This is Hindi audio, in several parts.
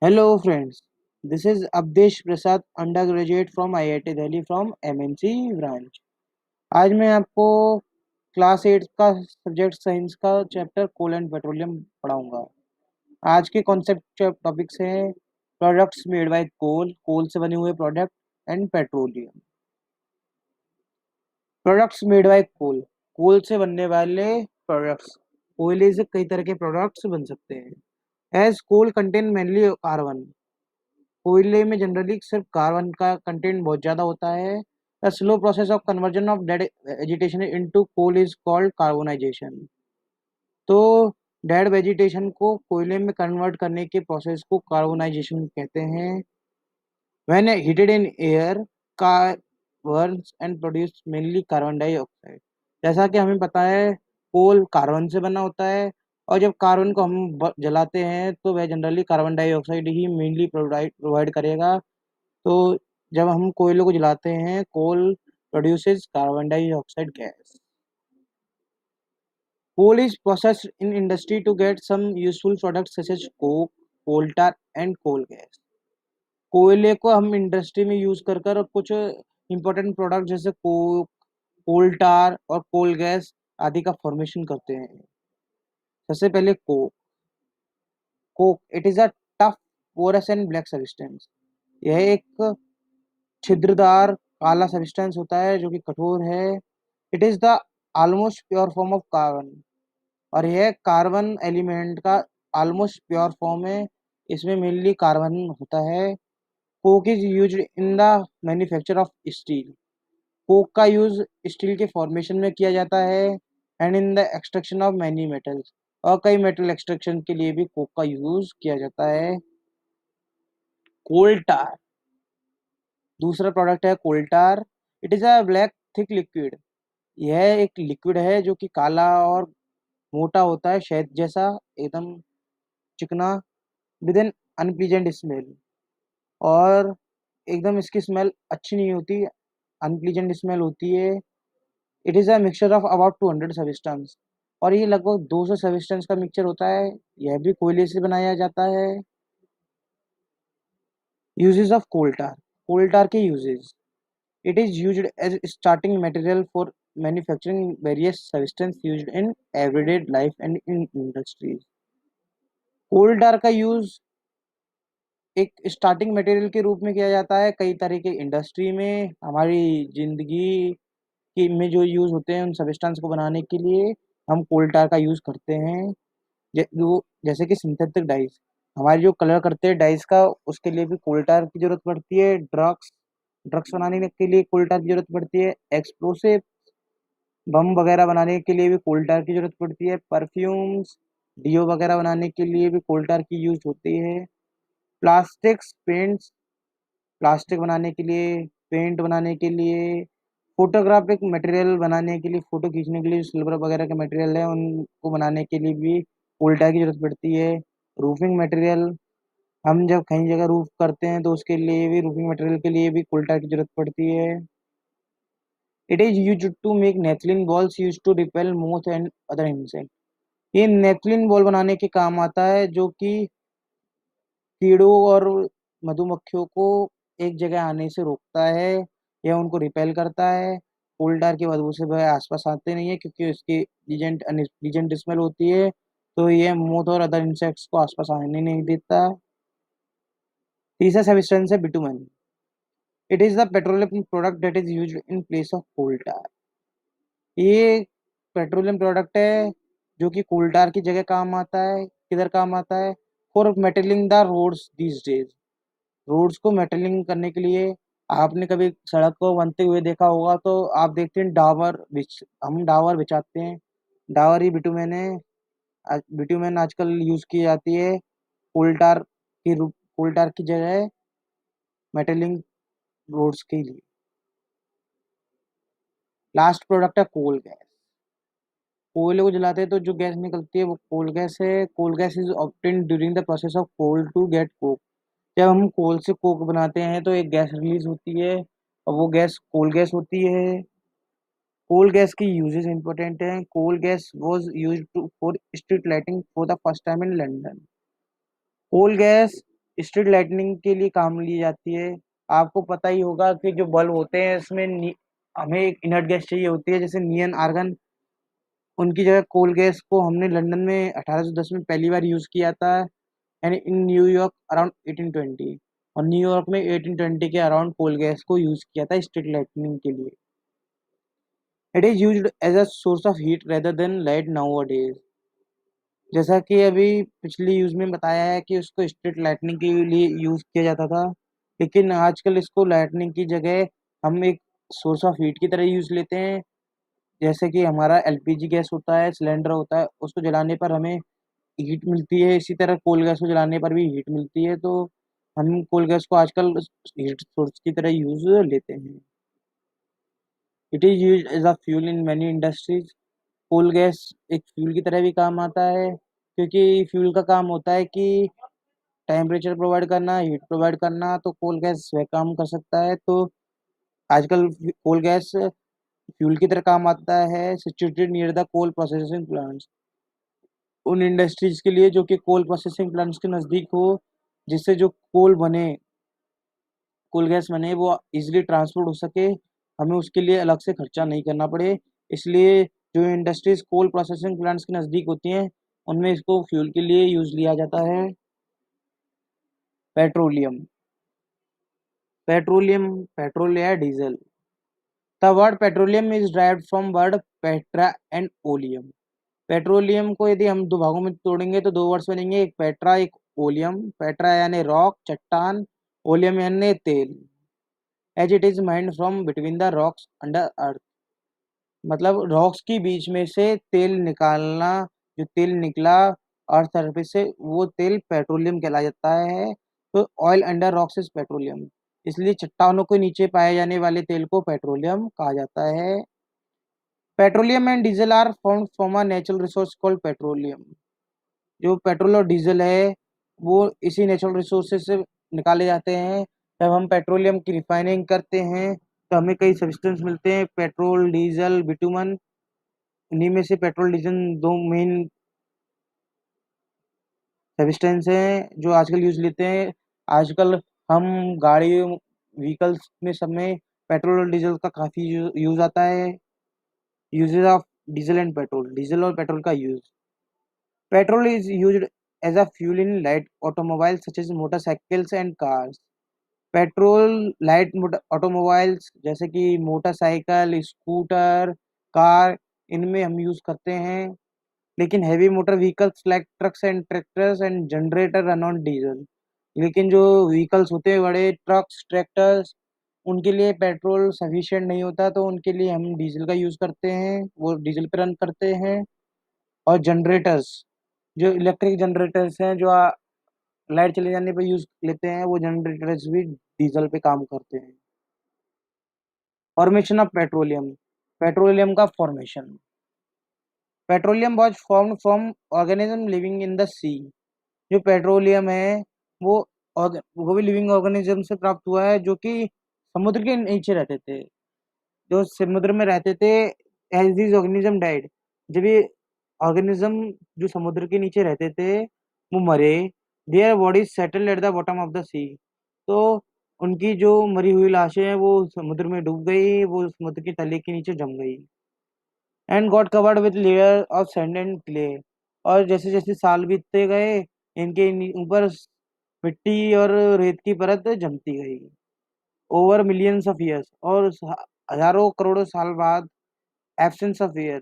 Hello friends, this is Abdesh Prasad, undergraduate from IIT Delhi from MNC branch. आज मैं आपको क्लास 8 का सब्जेक्ट साइंस का चैप्टर कोल एंड पेट्रोलियम पढ़ाऊंगा। आज के कॉन्सेप्ट टॉपिक्स हैं products made by coal, coal से बने हुए product and petroleum. Products made by coal, coal से बनने वाले प्रोडक्ट्स। कोयले से कई तरह के प्रोडक्ट्स बन सकते हैं। As coal contain mainly carbon, कोयले में जनरली सिर्फ कार्बन का कंटेंट बहुत ज़्यादा होता है। The slow process of conversion of dead vegetation into coal is called carbonisation. तो डेड वेजिटेशन को कोयले में कन्वर्ट करने के प्रोसेस को कार्बोनाइजेशन कहते हैं। When heated in air, car Burns and produce mainly carbon dioxide. जैसा कि हमें पता है कोल कार्बन से बना होता है, और जब कार्बन को हम जलाते हैं तो वह जनरली कार्बन डाइऑक्साइड ही मेनली प्रोवाइड करेगा। तो जब हम कोयले को जलाते हैं, coal produces carbon dioxide gas. Coal is processed in industry to get some useful products such as coke, coal tar and coal gas. कोयले को हम इंडस्ट्री में यूज कर कुछ इंपॉर्टेंट प्रोडक्ट जैसे कोक, कोल tar और कोल गैस आदि का फॉर्मेशन करते हैं। सबसे पहले coke. Coke it is a tough porous and black substance. यह एक छिद्रदार काला सब्सटेंस होता है जो कि कठोर है। It is the almost pure form of carbon, और यह कार्बन एलिमेंट का ऑलमोस्ट प्योर फॉर्म है। इसमें मेनली कार्बन होता है। Coke is used in the manufacture of steel. Coke का यूज स्टील के फॉर्मेशन में किया जाता है and in the extraction of many metals, और कई मेटल एक्सट्रैक्शन के लिए भी कोक का यूज किया जाता है। कोल टार दूसरा प्रोडक्ट है। Coal tar it is a black thick liquid. यह एक लिक्विड है जो कि काला और मोटा होता है, शहद जैसा एकदम चिकना, विद एन अनप्लीजेंट स्मेल। और एकदम इसकी स्मेल अच्छी नहीं होती, अनप्लीजेंट स्मेल होती है। It is a mixture of about 200 substance, और ये लगभग 200 सब्सटेंस का मिक्सचर होता है। यह भी कोयले से बनाया जाता है। Uses of coal tar. Coal tar के uses, it is used as starting material for manufacturing various substance used in everyday life and in industries. Coal tar का यूज एक स्टार्टिंग मटेरियल के रूप में किया जाता है कई तरह के इंडस्ट्री में। हमारी जिंदगी की में जो यूज होते हैं उन सब्सटेंस को बनाने के लिए हम कोल टार का यूज करते हैं। जैसे कि सिंथेटिक डाइस, हमारे जो कलर करते हैं डाइस का, उसके लिए भी कोल टार की जरूरत पड़ती है। ड्रग्स ड्रग्स बनाने के लिए कोल टार की जरूरत पड़ती है। एक्सप्लोसिव बम वगैरह बनाने के लिए भी कोल टार की जरूरत पड़ती है। परफ्यूम्स, डीओ वगैरह बनाने के लिए भी कोल टार की यूज होती है। प्लास्टिक्स पेंट्स, प्लास्टिक बनाने के लिए, पेंट बनाने के लिए, फोटोग्राफिक मटेरियल बनाने के लिए, फोटो खींचने के लिए सिल्वर वगैरह के मटेरियल है उनको बनाने के लिए भी कोल टार की जरूरत पड़ती है। रूफिंग मटेरियल, हम जब कहीं जगह रूफ करते हैं तो उसके लिए भी, रूफिंग मटेरियल के लिए भी कोल टार की जरूरत पड़ती है। It is use to make naphthalene balls use to repel moth and other insect. ये नेपथलीन बॉल बनाने के काम आता है जो कि कीड़ों और मधुमक्खियों को एक जगह आने से रोकता है या उनको रिपेल करता है। कोल टार की बदबू से वह आसपास आते नहीं है क्योंकि उसकी लीजेंट स्मेल होती है, तो ये मोथ और अदर इंसेक्ट्स को आसपास आने नहीं देता। तीसरा सब्सटेंस है bitumen. It is the petroleum product that is used in place of coal tar. ये पेट्रोलियम प्रोडक्ट है जो कि कोल टार की जगह काम आता है। किधर काम आता है? For metalling the roads these days. Roads को मेटलिंग करने के लिए आपने कभी सड़क को बनते हुए देखा होगा, तो आप देखते हैं डावर बिछ हम डावर बिछाते हैं। डावर ही बिटुमेन है। बिटुमेन आजकल यूज की जाती है कोल टार की रूप, कोल टार की जगह मेटलिंग रोड्स के लिए। लास्ट प्रोडक्ट है कोल गैस। कोयले को जलाते हैं तो जो गैस निकलती है वो कोल गैस है। Coal gas is obtained during the process of coal to get coke. जब हम कोल से कोक बनाते हैं तो एक गैस रिलीज होती है, और वो गैस कोल गैस होती है। कोल गैस की यूजेस इंपॉर्टेंट हैं। Coal gas was used to for street lighting for the first time in London. Coal gas street lightning के लिए काम ली जाती है। आपको पता ही होगा कि जो बल्ब होते हैं इसमें हमें एक इनर्ट गैस चाहिए होती है, जैसे नियन आर्गन। उनकी जगह कोल गैस को हमने लंदन में 1810 में पहली बार यूज किया था, एंड इन न्यूयॉर्क अराउंड 1820। और न्यूयॉर्क में 1820 के अराउंड कोल गैस को यूज किया था स्ट्रीट लाइटनिंग के लिए। It is used as a source of heat rather than light now. जैसा कि अभी पिछली यूज में बताया है कि उसको स्ट्रीट लाइटनिंग के लिए यूज किया जाता था, लेकिन आजकल इसको लाइटनिंग की जगह हम एक सोर्स ऑफ हीट की तरह यूज लेते हैं। जैसे कि हमारा एलपीजी गैस होता है, सिलेंडर होता है, उसको जलाने पर हमें हीट मिलती है, इसी तरह कोल गैस को जलाने पर भी हीट मिलती है। तो हम कोल गैस को आजकल हीट सोर्स की तरह यूज लेते हैं। It is use as a fuel in many industries. Coal gas एक फ्यूल की तरह भी काम आता है, क्योंकि फ्यूल का काम होता है कि टेम्परेचर प्रोवाइड करना, हीट प्रोवाइड करना। तो कोल गैस वह काम कर सकता है। तो आजकल कोल गैस फ्यूल की तरह काम आता है, situated near the coal processing plants. उन इंडस्ट्रीज के लिए जो कि कोल प्रोसेसिंग प्लांट्स के नज़दीक हो, जिससे जो कोल गैस बने वो इजीली ट्रांसपोर्ट हो सके, हमें उसके लिए अलग से खर्चा नहीं करना पड़े। इसलिए जो इंडस्ट्रीज कोल प्रोसेसिंग प्लांट्स के नज़दीक होती हैं, उनमें इसको फ्यूल के लिए यूज लिया जाता है। पेट्रोलियम। पेट्रोलियम, पेट्रोल या diesel. The word petroleum is derived from word Petra and oleum. Petroleum को यदि हम दो भागों में तोड़ेंगे तो दो वर्ड्स बनेंगे, एक पेट्रा, एक ओलियम। पेट्रा यानी रॉक, चट्टान। ओलियम यानी तेल। As it is mined from between the rocks under earth. मतलब रॉक्स के बीच में से तेल निकालना, जो तेल निकला अर्थ सरफेस से, वो तेल पेट्रोलियम कहलाया जाता है। तो oil under rocks is petroleum. इसलिए चट्टानों के नीचे पाए जाने वाले तेल को पेट्रोलियम कहा जाता है। Petroleum and diesel are found from a natural resource called petroleum. जो पेट्रोल और डीजल है वो इसी नेचुरल रिसोर्सेज से निकाले जाते हैं। जब हम पेट्रोलियम की रिफाइनिंग करते हैं तो हमें कई सब्सटेंस मिलते हैं, पेट्रोल, डीजल, बिटुमन। इन्हीं में से पेट्रोल, डीजल दो मेन सब्सटेंस हैं जो आजकल यूज लेते हैं। आजकल हम गाड़ी, व्हीकल्स में सब में पेट्रोल और डीजल का काफ़ी यूज आता है। Usages of diesel and petrol. Diesel और पेट्रोल का use. Petrol is used as a fuel in light automobiles such as motorcycles and cars. Petrol light automobiles जैसे कि मोटरसाइकिल, स्कूटर, कार, इनमें हम यूज करते हैं। लेकिन heavy motor vehicles like trucks and tractors and generator run on diesel. लेकिन जो व्हीकल्स होते हैं, बड़े ट्रक्स, ट्रैक्टर्स, उनके लिए पेट्रोल सफिशिएंट नहीं होता, तो उनके लिए हम डीजल का यूज करते हैं, वो डीजल पे रन करते हैं। और जनरेटर्स, जो इलेक्ट्रिक जनरेटर्स हैं जो लाइट चले जाने पे यूज लेते हैं, वो जनरेटर्स भी डीजल पे काम करते हैं। Formation of petroleum. पेट्रोलियम का formation. Petroleum was formed from organism living in the sea. जो पेट्रोलियम है वो वो भी लिविंग ऑर्गेनिज्म से प्राप्त हुआ है, जो कि समुद्र के नीचे रहते थे। जो समुद्र में रहते थे, एज दीज ऑर्गेनिज्म डाइड, जब ये ऑर्गेनिज्म जो समुद्र के नीचे रहते थे वो मरे, their bodies settled at the bottom of the sea. तो उनकी जो मरी हुई लाशें हैं वो समुद्र में डूब गई, वो समुद्र के तले के नीचे जम गई। And got covered with layer of sand and clay. और जैसे जैसे साल बीतते गए, इनके ऊपर मिट्टी और रेत की परत जमती गई। ओवर मिलियंस ऑफ ईयर्स, और हजारों करोड़ों साल बाद, एब्सेंस ऑफ एयर,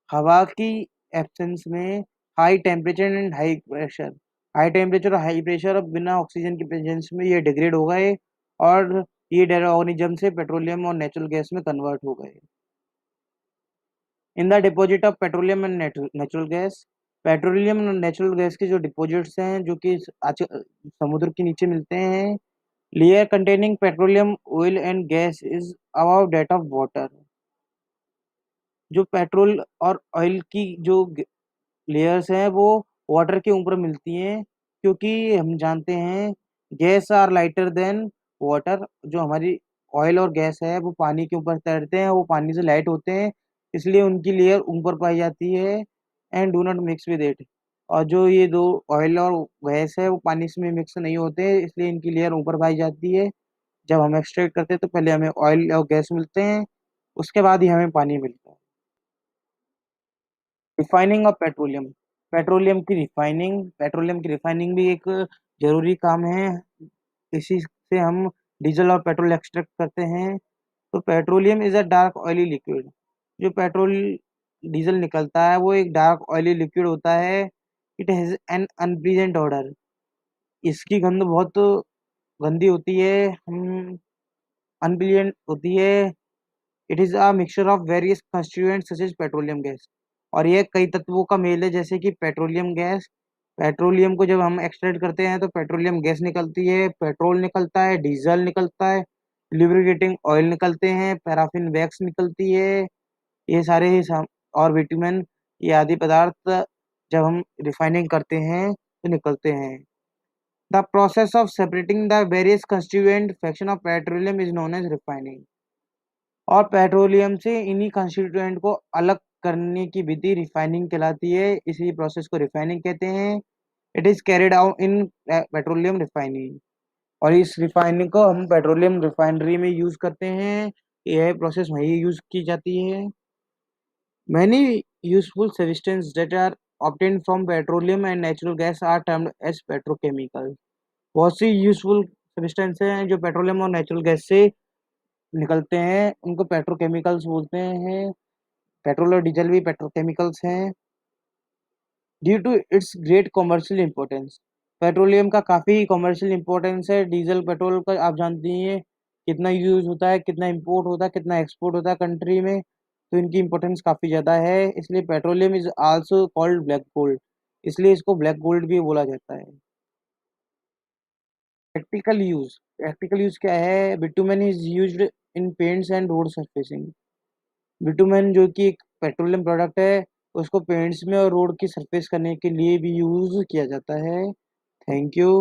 हवा की एब्सेंस में, high temperature and high pressure, high temperature और हाई प्रेशर, और बिना ऑक्सीजन की प्रेजेंस में ये डिग्रेड हो गए, और ये ऑर्गेनिज्म से पेट्रोलियम और नेचुरल गैस में कन्वर्ट हो गए। In the deposit of petroleum and natural gas. Petroleum और नेचुरल गैस के जो डिपॉजिट्स हैं जो कि समुद्र के नीचे मिलते हैं, layer containing petroleum, oil and gas is about date of water. जो पेट्रोल और ऑयल की जो लेयर्स हैं वो वाटर के ऊपर मिलती हैं, क्योंकि हम जानते हैं gas are lighter than water. जो हमारी ऑयल और गैस है वो पानी के ऊपर तैरते हैं, वो पानी से लाइट होते हैं, इसलिए उनकी लेयर ऊपर पाई जाती है। And do not mix with it. और जो ये दो ऑयल और गैस है वो पानी में मिक्स नहीं होते, इसलिए इनकी लेयर ऊपर पाई जाती है। जब हम एक्सट्रैक्ट करते हैं तो पहले हमें ऑयल और गैस मिलते हैं, उसके बाद ही हमें पानी मिलता है। Refining of petroleum. पेट्रोलियम की रिफाइनिंग भी एक जरूरी काम है। इसी से हम डीजल और पेट्रोल एक्सट्रैक्ट करते हैं। तो petroleum is a dark oily liquid. जो पेट्रोल डीजल निकलता है वो एक डार्क ऑयली लिक्विड होता है। It has an unpleasant order. इसकी गंध बहुत गंदी होती है, हम अनप्लीजेंट होती है। It is a mixture of various constituent such as petroleum gas. और ये कई तत्वों का मेल है, जैसे कि पेट्रोलियम गैस। पेट्रोलियम को जब हम एक्सट्रैक्ट करते हैं तो पेट्रोलियम गैस निकलती है, पेट्रोल निकलता है, डीजल निकलता है, लिब्रिकेटिंग ऑयल निकलते हैं, पैराफिन वैक्स निकलती है। ये सारे ही और विटामिन, ये आदि पदार्थ जब हम रिफाइनिंग करते हैं तो निकलते हैं। The process of separating the various constituent fraction of petroleum is known as refining. और पेट्रोलियम से इन्हीं कंस्टिट्यूएंट को अलग करने की विधि रिफाइनिंग कहलाती है। इसी प्रोसेस को रिफाइनिंग कहते हैं। It is carried out in petroleum refining. और इस रिफाइनिंग को हम पेट्रोलियम रिफाइनरी में यूज करते हैं। यह प्रोसेस वहीं यूज की जाती है। Many useful substances that are obtained from petroleum and natural gas are termed as petrochemicals। बहुत सी यूजफुल सब्सटेंस हैं जो पेट्रोलियम और नेचुरल गैस से निकलते हैं, उनको पेट्रोकेमिकल्स बोलते हैं। पेट्रोल और डीजल भी पेट्रोकेमिकल्स हैं। Due to its great commercial importance. Petroleum का काफ़ी कमर्शियल इंपॉर्टेंस है। डीजल पेट्रोल का आप जानती हैं कितना यूज होता है, कितना इंपोर्ट होता है, कितना एक्सपोर्ट होता है कंट्री में। तो इनकी इंपॉर्टेंस काफ़ी ज़्यादा है, इसलिए petroleum is also called black gold. इसलिए इसको ब्लैक गोल्ड भी बोला जाता है। प्रैक्टिकल यूज क्या है? Bitumen is used in paints and road surfacing. Bitumen जो कि एक पेट्रोलियम प्रोडक्ट है, उसको पेंट्स में और रोड की सरफेस करने के लिए भी यूज किया जाता है। Thank you.